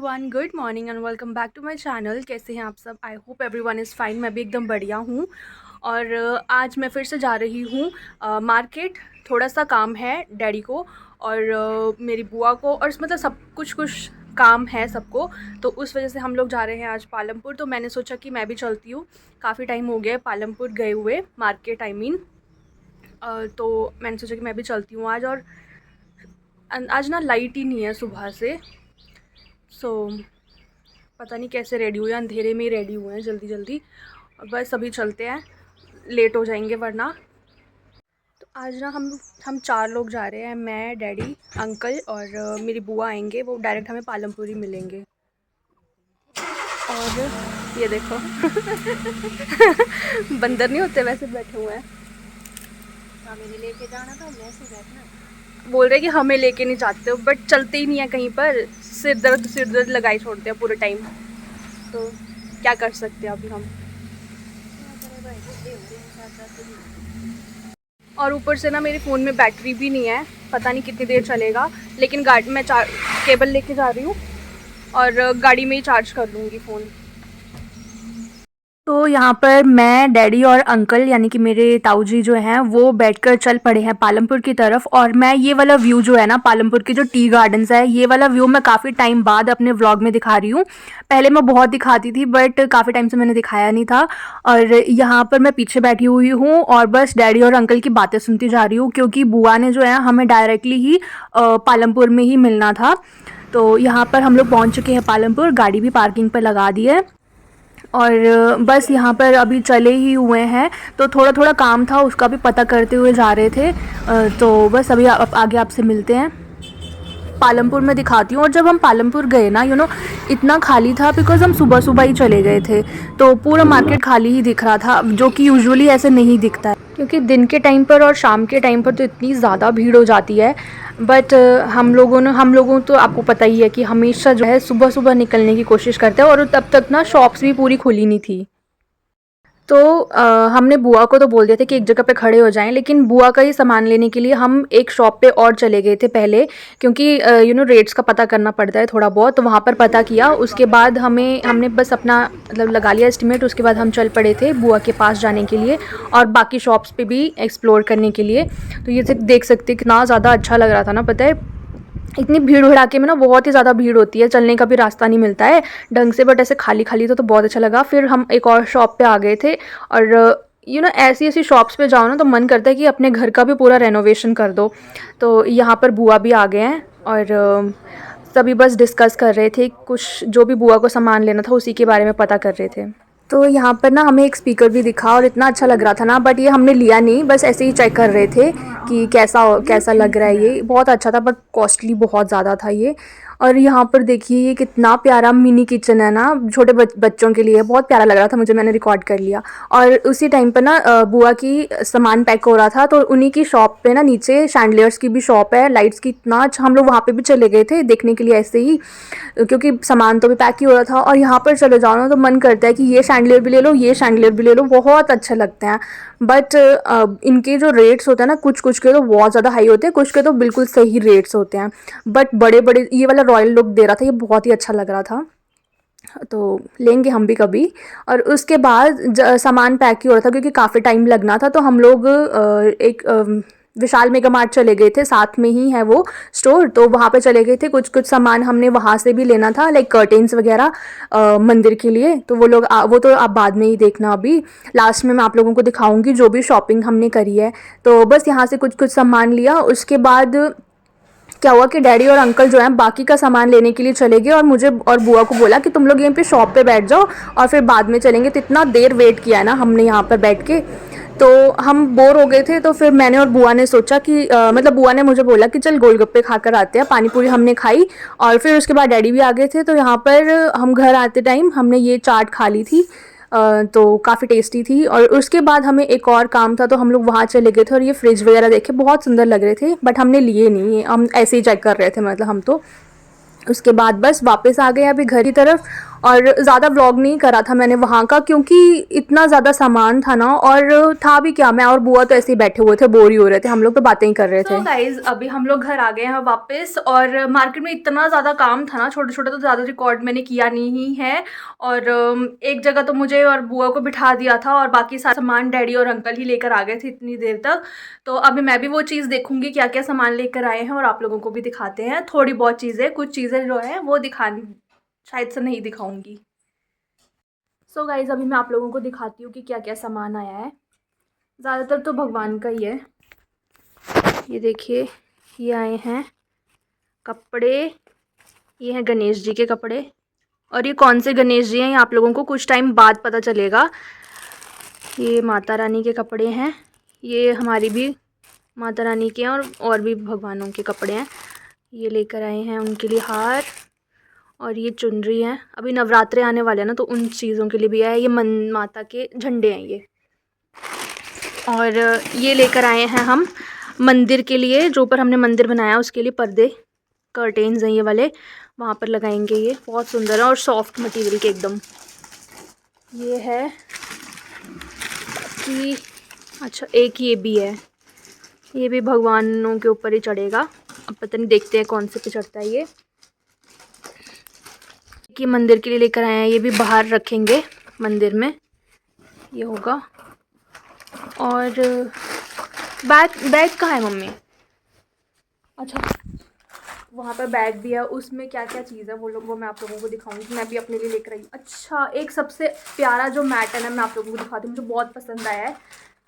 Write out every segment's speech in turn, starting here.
Everyone, good morning and welcome back to my channel. कैसे हैं आप सब? I hope everyone is fine. मैं भी एकदम बढ़िया हूँ। और आज मैं फिर से जा रही हूँ मार्केट। थोड़ा सा काम है डैडी को और मेरी बुआ को, और मतलब सब कुछ काम है सबको। तो उस वजह से हम लोग जा रहे हैं आज पालमपुर। तो मैंने सोचा कि मैं भी चलती हूँ। काफ़ी टाइम हो गया पालमपुर गए हुए, मार्केट आई मीन। तो मैंने सोचा कि मैं भी चलती हूँ आज। और आज ना लाइट ही नहीं है सुबह से। सो पता नहीं कैसे रेडी हुए, अंधेरे में ही रेडी हुए हैं जल्दी जल्दी। और बस अभी चलते हैं, लेट हो जाएंगे वरना। तो आज ना हम चार लोग जा रहे हैं, मैं, डैडी, अंकल और मेरी बुआ आएंगे। वो डायरेक्ट हमें पालमपुर ही मिलेंगे। और ये देखो बंदर नहीं होते वैसे बैठे हुए हैं। हमें लेके जाना था, वैसे बैठना। बोल रहे कि हमें लेके नहीं जाते हो, बट चलते ही नहीं है कहीं पर। सिर दर्द लगाई छोड़ते हैं पूरे टाइम। तो क्या कर सकते हैं अभी हम। और ऊपर से ना मेरे फ़ोन में बैटरी भी नहीं है, पता नहीं कितनी देर चलेगा। लेकिन गाड़ी में केबल लेके जा रही हूँ और गाड़ी में ही चार्ज कर लूँगी फ़ोन। तो यहाँ पर मैं, डैडी और अंकल यानी कि मेरे ताऊ जी जो हैं वो बैठकर चल पड़े हैं पालमपुर की तरफ। और मैं ये वाला व्यू जो है ना, पालमपुर के जो टी गार्डन्स है, ये वाला व्यू मैं काफ़ी टाइम बाद अपने व्लॉग में दिखा रही हूँ। पहले मैं बहुत दिखाती थी बट काफ़ी टाइम से मैंने दिखाया नहीं था। और यहाँ पर मैं पीछे बैठी हुई हूँ और बस डैडी और अंकल की बातें सुनती जा रही हूँ, क्योंकि बुआ ने जो है हमें डायरेक्टली ही पालमपुर में ही मिलना था। तो यहाँ पर हम लोग पहुँच चुके हैं पालमपुर, गाड़ी भी पार्किंग पर लगा दी है। और बस यहाँ पर अभी चले ही हुए हैं, तो थोड़ा थोड़ा काम था उसका भी पता करते हुए जा रहे थे। तो बस अभी आगे आपसे मिलते हैं। पालमपुर में दिखाती हूँ। और जब हम पालमपुर गए ना, इतना खाली था बिकॉज़ हम सुबह सुबह ही चले गए थे। तो पूरा मार्केट खाली ही दिख रहा था, जो कि यूजुअली ऐसे नहीं दिखता है, क्योंकि दिन के टाइम पर और शाम के टाइम पर तो इतनी ज़्यादा भीड़ हो जाती है। बट हम लोगों तो आपको पता ही है कि हमेशा जो है सुबह सुबह निकलने की कोशिश करते हैं। और तब तक ना शॉप्स भी पूरी खुली नहीं थी। तो हमने बुआ को तो बोल दिया था कि एक जगह पे खड़े हो जाएं, लेकिन बुआ का ही सामान लेने के लिए हम एक शॉप पे और चले गए थे पहले, क्योंकि रेट्स का पता करना पड़ता है थोड़ा बहुत। तो वहाँ पर पता किया, उसके बाद हमने बस अपना मतलब लगा लिया एस्टिमेट। उसके बाद हम चल पड़े थे बुआ के पास जाने के लिए और बाकी शॉप्स पे भी एक्सप्लोर करने के लिए। तो ये सिर्फ देख सकते कितना ज़्यादा अच्छा लग रहा था ना, पता है इतनी भीड़ भड़ाके में ना बहुत ही ज़्यादा भीड़ होती है, चलने का भी रास्ता नहीं मिलता है ढंग से। बट ऐसे खाली खाली तो बहुत अच्छा लगा। फिर हम एक और शॉप पे आ गए थे। और ऐसी ऐसी शॉप्स पे जाओ ना तो मन करता है कि अपने घर का भी पूरा रेनोवेशन कर दो। तो यहाँ पर बुआ भी आ गए हैं और सभी बस डिस्कस कर रहे थे, कुछ जो भी बुआ को सामान लेना था उसी के बारे में पता कर रहे थे। तो यहाँ पर ना हमें एक स्पीकर भी दिखा और इतना अच्छा लग रहा था ना, बट ये हमने लिया नहीं, बस ऐसे ही चेक कर रहे थे कि कैसा कैसा लग रहा है। ये बहुत अच्छा था बट कॉस्टली बहुत ज़्यादा था ये। और यहाँ पर देखिए ये कितना प्यारा मिनी किचन है ना, छोटे बच्चों के लिए बहुत प्यारा लग रहा था मुझे। मैंने रिकॉर्ड कर लिया। और उसी टाइम पर ना बुआ की सामान पैक हो रहा था, तो उन्हीं की शॉप पे ना नीचे शैंडलियर्स की भी शॉप है, लाइट्स की। इतना अच्छा, हम लोग वहाँ पे भी चले गए थे देखने के लिए ऐसे ही, क्योंकि सामान तो भी पैक ही हो रहा था। और यहाँ पर चले जाओ ना तो मन करता है कि ये शैंडलियर भी ले लो, ये शैंडलियर भी ले लो, बहुत अच्छे लगते हैं। बट इनके जो रेट्स होते हैं ना, कुछ कुछ के तो बहुत ज़्यादा हाई होते हैं, कुछ के तो बिल्कुल सही रेट्स होते हैं। बट बड़े बड़े ये वाला रॉयल लुक दे रहा था, ये बहुत ही अच्छा लग रहा था। तो लेंगे हम भी कभी। और उसके बाद सामान पैक ही हो रहा था क्योंकि काफ़ी टाइम लगना था, तो हम लोग एक विशाल मेगा मार्ट चले गए थे, साथ में ही है वो स्टोर। तो वहाँ पे चले गए थे, कुछ कुछ सामान हमने वहाँ से भी लेना था, लाइक कर्टेन्स वगैरह मंदिर के लिए। तो वो तो आप बाद में ही देखना, अभी लास्ट में मैं आप लोगों को दिखाऊंगी जो भी शॉपिंग हमने करी है। तो बस यहाँ से कुछ कुछ सामान लिया। उसके बाद क्या हुआ कि डैडी और अंकल जो हैं बाकी का सामान लेने के लिए चले गए, और मुझे और बुआ को बोला कि तुम लोग यहीं पे शॉप पे बैठ जाओ और फिर बाद में चलेंगे। तो इतना देर वेट किया है ना हमने यहाँ पर बैठ के, तो हम बोर हो गए थे। तो फिर मैंने और बुआ ने सोचा कि मतलब बुआ ने मुझे बोला कि चल गोलगप्पे खाकर आते हैं। पानी पूरी हमने खाई और फिर उसके बाद डैडी भी आ गए थे। तो यहाँ पर हम घर आते टाइम हमने ये चाट खा ली थी, तो काफ़ी टेस्टी थी। और उसके बाद हमें एक और काम था, तो हम लोग वहाँ चले गए थे। और ये फ्रिज वगैरह देखे बहुत सुंदर लग रहे थे, बट हमने लिए नहीं, हम ऐसे ही चेक कर रहे थे मतलब हम तो। उसके बाद बस वापस आ गए अभी घर की तरफ। और ज़्यादा व्लॉग नहीं करा था मैंने वहाँ का, क्योंकि इतना ज़्यादा सामान था ना, और था भी क्या, मैं और बुआ तो ऐसे ही बैठे हुए थे, बोर ही हो रहे थे हम लोग, तो बातें ही कर रहे थे। तो गाइज़ अभी हम लोग घर आ गए हैं वापस, और मार्केट में इतना ज़्यादा काम था ना, छोटा छोटा, तो ज़्यादा रिकॉर्ड मैंने किया नहीं है। और एक जगह तो मुझे और बुआ को बिठा दिया था, और बाकी सारा सामान डैडी और अंकल ही लेकर आ गए थे इतनी देर तक। तो अभी मैं भी वो चीज़ देखूंगी क्या क्या सामान लेकर आए हैं, और आप लोगों को भी दिखाते हैं थोड़ी बहुत चीज़ें, कुछ चीज़ें जो है वो शायद से नहीं दिखाऊंगी। सो गाइज़ अभी मैं आप लोगों को दिखाती हूँ कि क्या क्या सामान आया है। ज़्यादातर तो भगवान का ही है। ये देखिए, ये आए हैं कपड़े, ये हैं गणेश जी के कपड़े। और ये कौन से गणेश जी हैं ये आप लोगों को कुछ टाइम बाद पता चलेगा। ये माता रानी के कपड़े हैं, ये हमारी भी माता रानी के हैं, और भी भगवानों के कपड़े हैं। ये लेकर आए हैं उनके लिए हार, और ये चुनरी है। अभी नवरात्रे आने वाले हैं ना, तो उन चीज़ों के लिए भी है। ये माता के झंडे हैं ये। और ये लेकर आए हैं हम मंदिर के लिए, जो ऊपर हमने मंदिर बनाया उसके लिए पर्दे, कर्टेन्स हैं ये वाले, वहाँ पर लगाएंगे। ये बहुत सुंदर है और सॉफ्ट मटेरियल के एकदम। ये है कि अच्छा, एक ये भी है, ये भी भगवानों के ऊपर ही चढ़ेगा। अब पता नहीं, देखते हैं कौन से पे चढ़ता है ये। कि मंदिर के लिए लेकर आए हैं, ये भी बाहर रखेंगे मंदिर में, ये होगा। और बैग कहाँ है मम्मी? अच्छा, वहाँ पर बैग भी है, उसमें क्या क्या चीज़ है वो मैं आप लोगों को दिखाऊंगी। मैं भी अपने लिए लेकर आई हूँ। अच्छा, एक सबसे प्यारा जो मैट है ना, मैं आप लोगों को दिखाती हूँ, मुझे बहुत पसंद आया है।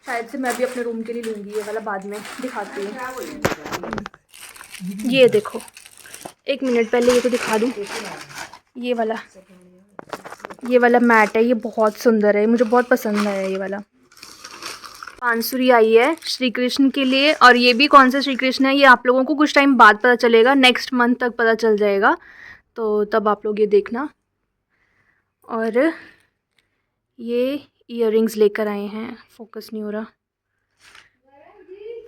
शायद से मैं भी अपने रूम के लिए लूँगी ये वाला, बाद में दिखाती हूँ। ये देखो, एक मिनट पहले ये तो दिखा दूँ। ये वाला मैट है, ये बहुत सुंदर है, मुझे बहुत पसंद आया ये वाला। बांसुरी आई है श्री कृष्ण के लिए, और ये भी कौन से श्री कृष्ण है ये आप लोगों को कुछ टाइम बाद पता चलेगा, नेक्स्ट मंथ तक पता चल जाएगा, तो तब आप लोग ये देखना। और ये इयररिंग्स लेकर आए हैं, फोकस नहीं हो रहा।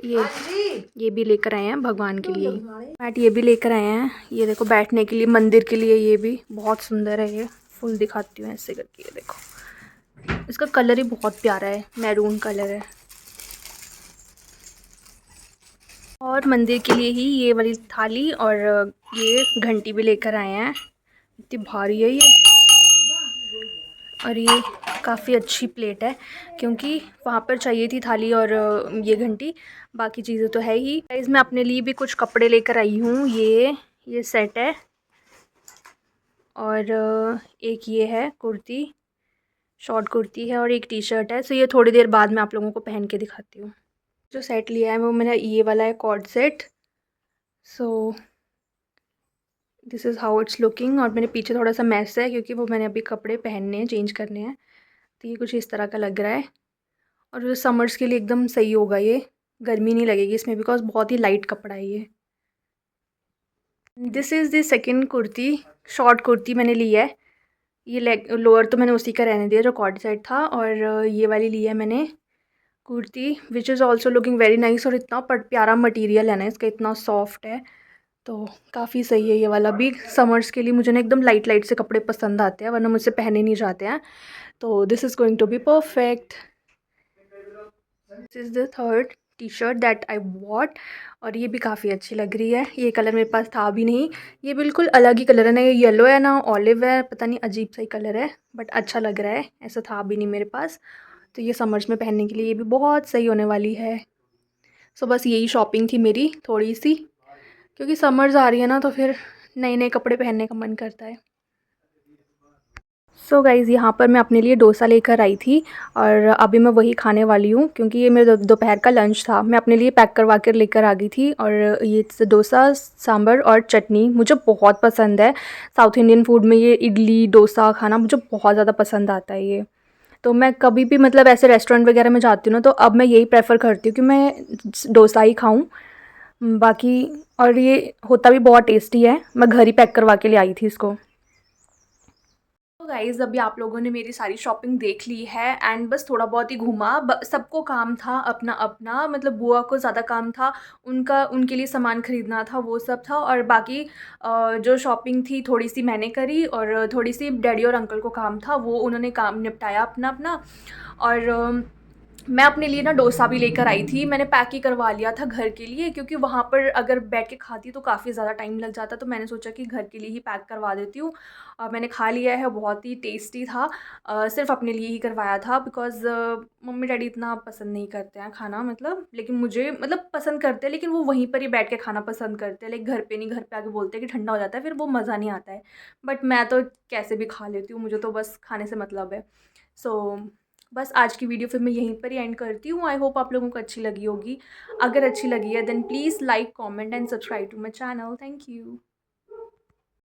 ये भी लेकर आए हैं भगवान के लिए मैट, ये भी लेकर आए हैं। ये देखो, बैठने के लिए मंदिर के लिए, ये भी बहुत सुंदर है। ये फुल दिखाती हूँ ऐसे करके, ये देखो, इसका कलर ही बहुत प्यारा है, मैरून कलर है। और मंदिर के लिए ही ये वाली थाली और ये घंटी भी लेकर आए हैं, इतनी भारी है ये। और ये काफ़ी अच्छी प्लेट है, क्योंकि वहाँ पर चाहिए थी थाली और ये घंटी, बाकी चीज़ें तो है ही। गाइस मैं अपने लिए भी कुछ कपड़े लेकर आई हूँ। ये सेट है, और एक ये है कुर्ती, शॉर्ट कुर्ती है, और एक टी शर्ट है। सो ये थोड़ी देर बाद मैं आप लोगों को पहन के दिखाती हूँ। जो सेट लिया है वो मेरा ये वाला है, co-ord set. So this is how it's looking. और मेरे पीछे थोड़ा सा मैस है, क्योंकि वो मैंने अभी कपड़े पहनने हैं, चेंज करने हैं, तो ये कुछ इस तरह का लग रहा है। और समर्स के लिए एकदम सही होगा ये, गर्मी नहीं लगेगी इसमें, बिकॉज बहुत ही लाइट कपड़ा है ये। This is the second kurti, short kurti मैंने ली है। ये लेग लोअर तो मैंने उसी का रहने दिया जो कॉर्ड सेट था, और ये वाली ली है मैंने kurti, which is also looking very nice. और इतना प्यारा मटेरियल है ना इसका, इतना सॉफ्ट है, तो काफ़ी सही है ये वाला भी। समर्स के लिए मुझे ना एकदम लाइट लाइट से कपड़े पसंद आते हैं, वरना मुझसे पहने नहीं जाते हैं, तो this is going to be perfect. This is the third T shirt that I what, और ये भी काफ़ी अच्छी लग रही है। ये कलर मेरे पास था भी नहीं, ये बिल्कुल अलग ही कलर है ना, ये येलो है ना ऑलिव है, पता नहीं अजीब सा ही कलर है, बट अच्छा लग रहा है, ऐसा था भी नहीं मेरे पास, तो ये समर्स में पहनने के लिए ये भी बहुत सही होने वाली है। सो बस यही शॉपिंग थी मेरी थोड़ी सी, क्योंकि समर्स आ रही है ना, तो फिर नए नए कपड़े पहनने का मन करता है। सो गाइज़ यहाँ पर मैं अपने लिए डोसा लेकर आई थी, और अभी मैं वही खाने वाली हूँ, क्योंकि ये मेरे दोपहर का लंच था। मैं अपने लिए पैक करवा कर लेकर आ गई थी, और ये डोसा, सांभर और चटनी मुझे बहुत पसंद है। साउथ इंडियन फूड में ये इडली डोसा खाना मुझे बहुत ज़्यादा पसंद आता है ये। तो मैं कभी भी मतलब ऐसे रेस्टोरेंट वगैरह में जाती हूँ ना, तो अब मैं यही प्रेफ़र करती हूँ कि मैं डोसा ही खाऊँ बाकी। और ये होता भी बहुत टेस्टी है, मैं घर ही पैक करवा के ले आई थी इसको। गाइज़ अभी आप लोगों ने मेरी सारी शॉपिंग देख ली है एंड बस थोड़ा बहुत ही घूमा। सबको काम था अपना अपना, मतलब बुआ को ज़्यादा काम था, उनका उनके लिए सामान खरीदना था, वो सब था। और बाकी जो शॉपिंग थी थोड़ी सी मैंने करी और थोड़ी सी डैडी और अंकल को काम था, वो उन्होंने काम निपटाया अपना अपना। और मैं अपने लिए ना डोसा भी लेकर आई थी। मैंने पैक ही करवा लिया था घर के लिए, क्योंकि वहाँ पर अगर बैठ के खाती तो काफ़ी ज़्यादा टाइम लग जाता, तो मैंने सोचा कि घर के लिए ही पैक करवा देती हूँ। मैंने खा लिया है, बहुत ही टेस्टी था। सिर्फ़ अपने लिए ही करवाया था बिकॉज़ मम्मी डैडी इतना पसंद नहीं करते हैं खाना, मतलब लेकिन मुझे मतलब पसंद करते हैं, लेकिन वो वहीं पर ही बैठ के खाना पसंद करते हैं। लाइक घर पे नहीं, घर पे आके बोलते हैं कि ठंडा हो जाता है, फिर वो मज़ा नहीं आता है। बट मैं तो कैसे भी खा लेती हूँ, मुझे तो बस खाने से मतलब है। सो बस आज की वीडियो फिर मैं यहीं पर ही एंड करती हूँ। आई होप आप लोगों को अच्छी लगी होगी। अगर अच्छी लगी है then please like, comment and subscribe to my channel. Thank you.